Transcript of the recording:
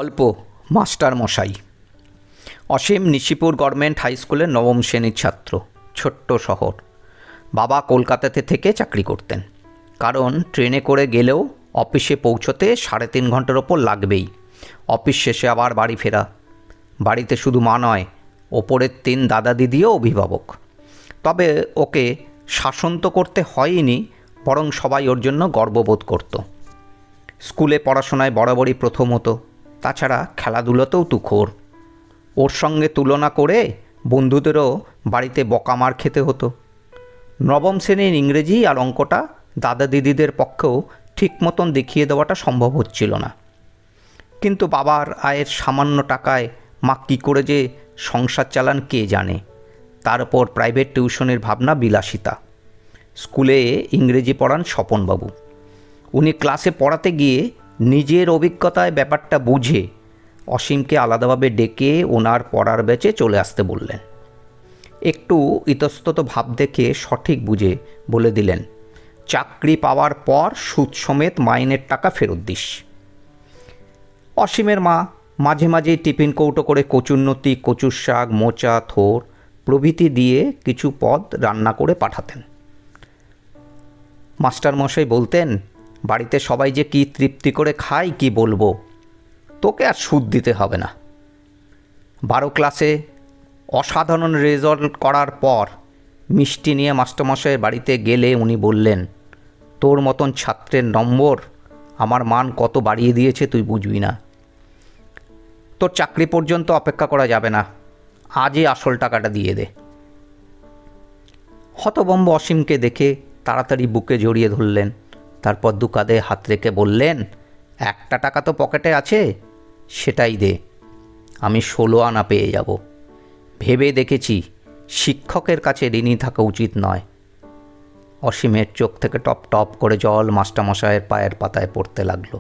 গল্প মাস্টার মশাই। অসীম Nishipur government high স্কুলের নবম শ্রেণীর ছাত্র। ছোট্ট শহর। বাবা কলকাতাতে থেকে চাকরি করতেন, কারণ ট্রেনে করে গেলেও অফিসে পৌঁছতে 3.5 ঘন্টার ওপর লাগবেই। অফিস শেষে আবার বাড়ি ফেরা। বাড়িতে শুধু মা নয়, ওপরের 3 দাদা দিদিও অভিভাবক। তবে ওকে শাসন তো করতে হয়নি, বরং সবাই ওর জন্য গর্ববোধ করত। স্কুলে পড়াশোনায় বরাবরই প্রথম হতো, তাছাড়া খেলাধুলোতেও তুখোড়। ওর সঙ্গে তুলনা করে বন্ধুদেরও বাড়িতে বকামার খেতে হতো। নবম শ্রেণীর ইংরেজি আর অঙ্কটা দাদা দিদিদের পক্ষেও ঠিক মতন দেখিয়ে দেওয়াটা সম্ভব হচ্ছিল না। কিন্তু বাবার আয়ের সামান্য টাকায় মা কী করে যে সংসার চালান কে জানে। তার উপর প্রাইভেট টিউশনের ভাবনা বিলাসিতা। স্কুলে ইংরেজি পড়ান স্বপনবাবু। উনি ক্লাসে পড়াতে গিয়ে নিজের অভিজ্ঞতায় ব্যাপারটা বুঝে অসীমকে আলাদাভাবে ডেকে ওনার পড়ার ব্যাচে চলে আসতে বললেন। একটু ইতস্তত ভাব দেখে সঠিক বুঝে বলে দিলেন, চাকরি পাওয়ার পর সুদ সমেত মাইনের টাকা ফেরত দিস। অসীমের মা মাঝে মাঝে টিফিন কৌটো করে কচুন্নতি, কচুর শাক, মোচা, থোর প্রভৃতি দিয়ে কিছু পদ রান্না করে পাঠাতেন। মাস্টারমশাই বলতেন, বাড়িতে সবাই যে কি তৃপ্তি করে খায় কি বলবো, তোকে আর সুদ দিতে হবে না। 12 ক্লাসে অসাধারণ রেজাল্ট করার পর মিষ্টি নিয়ে মাস্টারমশাইয়ের বাড়িতে গেলে উনি বললেন, তোর মতন ছাত্রের নম্বর আমার মান কত বাড়িয়ে দিয়েছে তুই বুঝবি না। তোর চাকরি পর্যন্ত অপেক্ষা করা যাবে না, আজই আসল টাকাটা দিয়ে দে। হতভম্ব অসীমকে দেখে তাড়াতাড়ি বুকে জড়িয়ে ধরলেন। তারপর 2 কাঁধে হাত রেখে বললেন, 1 টাকা তো পকেটে আছে, সেটাই দে, আমি 16 আনা পেয়ে যাব। ভেবে দেখেছি শিক্ষকের কাছে ঋণী থাকা উচিত নয়। অসীমের চোখ থেকে টপ টপ করে জল মাস্টারমশায়ের পায়ের পাতায় পড়তে লাগলো।